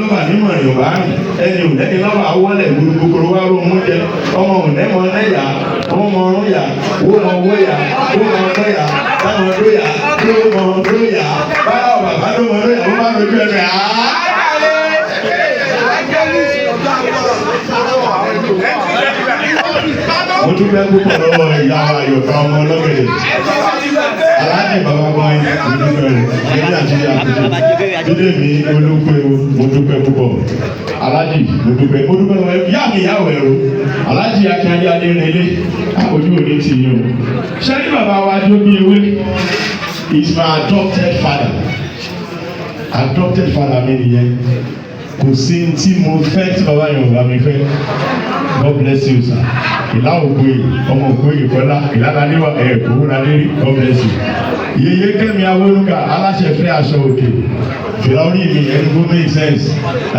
lọ́ba nímọ̀ Yorùbá ẹni ò lẹ́ni lọ́ba wọlé gbogbo wa ló mú jẹ ọmọ ò lẹ́mọ lẹ́yà ọmọ ọrùn yà owó mọ owó yà owó mọ ọdún yà táwọn ọdún yà owó mọ ọdún yà báyọ̀ bàbá ló mọ ọdún yà wọ́n bá lójú ẹ̀ rẹ̀ mo dúpẹ́ púpọ̀ lọ́wọ́ ìyá wa Yorùbá ọmọ ọlọ́gẹ̀dẹ̀ aláàjì bàbá wa mo dúpẹ́ rẹ̀ èmi àti ìyá àkùnrin dídé mi olùpẹ̀ mo dúpẹ́ púpọ̀ aláàjì mo dúpẹ́ lọ́wọ́ ìyá mi ìyàwó ẹ̀rọ aláàjì akínyadé adérẹ́lẹ́ ojú òde tì yín o sẹ́ni bàbá wa jó bí ewé is my adopted father mi nìyẹn kò sí tí mo fẹ́ tí bàbá Yorùbá mi fẹ́ God bless you sir ìlà ògbóyè ọmọ ògbóyè kọ́lá ìlànà níwà òwúrọ̀ lérí God bless you yeye Kẹ́mi Awólúgà aláṣẹ fẹ́ aṣọ òkè fìlà orí mi ẹni go make sense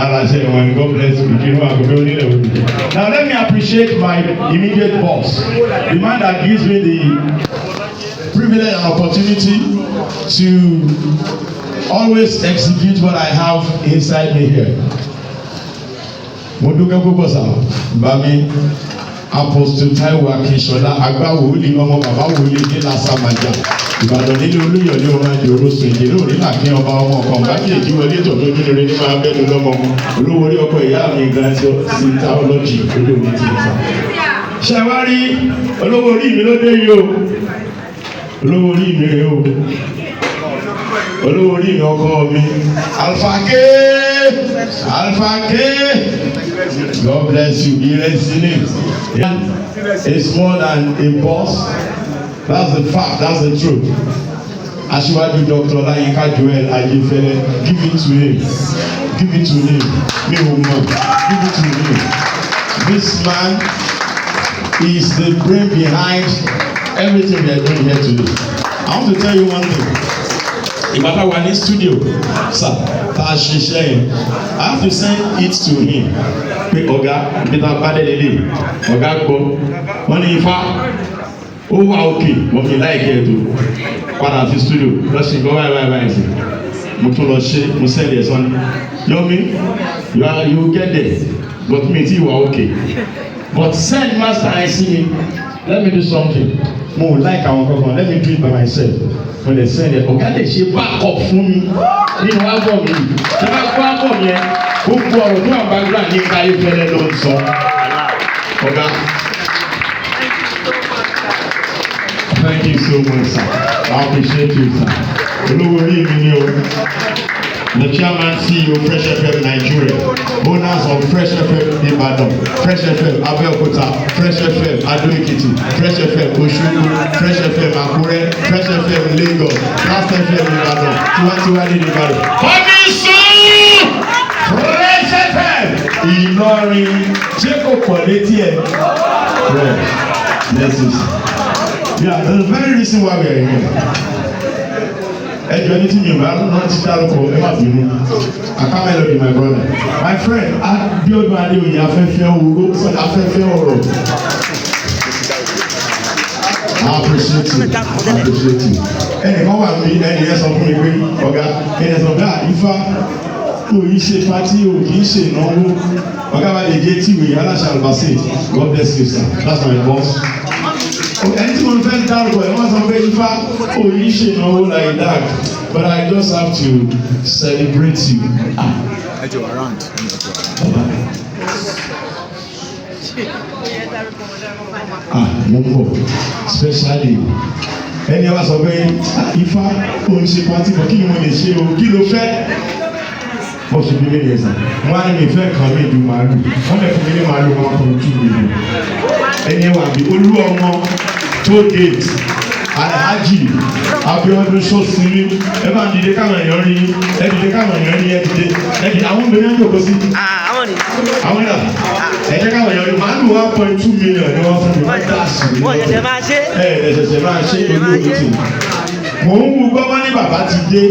aláṣẹ ìwọ̀n God bless you ìkíni wà gbogbo onílẹ̀ òbí. Now let me appreciate my immediate boss, the man that gives me the privilege and opportunity to always execute what I have inside me here. Mo dúpẹ́ púpọ̀ sá bàmí Apostle Taiwo Akínsọ́lá agbáwo wòlíì ọmọ bàbá wòlíì ní Lásàmájà Ìbàdàn nílé Olúyọ̀lé ọmọ àjò orósùn ìdílé òní làkín ọba ọmọ kan bá kí èjì wọlé tọ̀ lójú rere ní máa bẹ́ẹ̀ lọ́mọ olówó orí ọkọ̀ ìyá mi gan ti theology olóòní ti ń ta. Ṣé wá rí olówó orí mi ló dé yìí o olówó orí mi rè o olówó orí mi ọkọ mi Alpha K God bless you ìrẹsìlẹ it's more than a boss that's the fact that's the truth Aṣíwájú Dr. Ọláyínká Joel Ayéfẹ́lẹ́ give it to him mi ò mọ̀ give it to him this man is the brain behind everything we are doing here today. I want to tell you one thing. Ìbáta wà ní studio sir tá a ṣiṣẹ́ yẹn I have to send it to him pé ọ̀gá peter badẹ́lẹ́lẹ́ ọ̀gá gbọ́ wọ́n ní ifá ó wà òkè wọ́n fi láìkẹ́ ẹ̀ tó padà sí studio lọ́sìn gbọ́ báyìí sí mo tún lọ ṣe mo send ẹ̀ sọ́ni Yomi you get there but me ti wà òkè but send master ẹ̀ sí mi let me do something mo like àwọn kankan let me do it by myself. When they send it, ọ̀gá lè ṣe backup fún mi nínú album yìí. Ṣé bá gbọ́ album yẹn? Gbogbo ọ̀rọ̀ tó wà background ní Ayéfẹ́lẹ́ ló ń sọ. Ọ̀gá. Thank you so much sir. I appreciate you sir. Olówó orí mi ni o. The chairman CEO Fresh FM Nigeria, owners of Fresh FM Ibadan, Fresh FM Abeokuta, Fresh FM Ado Ekiti, Fresh FM Osogbo, Fresh FM Akure, Fresh FM Lagos, Last FM Ibadan, Tiwantiwa ní Ibadan. Coming soon! Fresh FM Ìlọrin ṣé kò pọ̀ létí ẹ̀? Yes, yes. Yeah, the very reason why we are here. Ẹjọ́ ní tí mi ò bá rántí dárúkọ ẹ má bínú. Akamelo be my brother. My friend Abiodun Adeoye afẹ́fẹ́ ọ̀rọ̀. I appreciate you. Ẹnìkan wà mí ẹnì yẹn sọ fún mi pé ọ̀gá ẹnì sọ bá ifá kò yí ṣe pátí o kì í ṣe ìnáwó. Ọ̀gá bá lè jẹ́ tíwèé aláṣà àlùbáṣe. God bless you sir. That's my boss. Ẹni tí mo fẹ́ dárúkọ ẹ̀ wọ́n sọ pé ifá kò yí ṣe ìnáwó like that but I just have to celebrate you. Mo ń bọ̀ especially ẹni wá sọ pé ifá kò ń ṣe pátí bọ̀ kí ni mo lè ṣe o kí ló fẹ́ bó ṣe bí lè sàn wọ́n á ní mi fẹ́ kàn mí ju màálù wọ́n lè fún mi ní màálù 1.2 million ẹni wà bí olú ọmọ toll gate Alhaji Abiodun Sosimi ẹ bá ń dìde káwọn èèyàn rí ẹ dìde káwọn èèyàn rí ẹ dìde àwọn obìnrin ń jòkó sí àwọn ìlà ẹ jẹ́ káwọn èèyàn rí màálù 1.2 million ni wọ́n fún mi wọ́n dáàsì wọ́n ṣẹ̀ṣẹ̀ máa ṣe ṣẹ̀ṣẹ̀ máa ṣe olú òkúti mò ń wú gbọ́mọ́ ní bàbá ti dé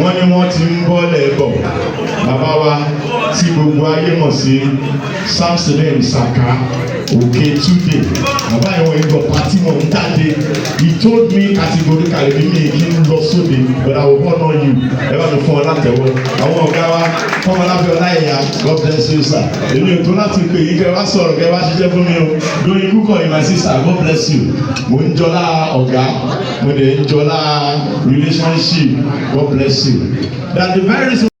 wọ́n ní wọ́n ti ń bọ́ lẹ́ẹ̀bọ̀ bàbá wa tí gbogbo ayé mọ̀ sí Samson Saka Okay, today. Bàbá yẹn wọ̀ ẹ̀gbọ́n pàtí wọn ń jáde. He told me categorically bí mi kí n lọ sóde but I will honour you. Ẹ bá mi fún ọ látẹ̀wọ́. Àwọn ọ̀gá wa Kọ́mọláfẹ́ Ọláìyá God bless you sir. Èmi ò tó láti pè yín kẹ́ wá sọ̀rọ̀ kẹ́ wá ṣiṣẹ́ fún mi o. Doyin Kúkọ̀ yìí my sister God bless you. Mo ń jọlá ọ̀gá, mo dẹ̀ ń jọlá relationship God bless you. That the very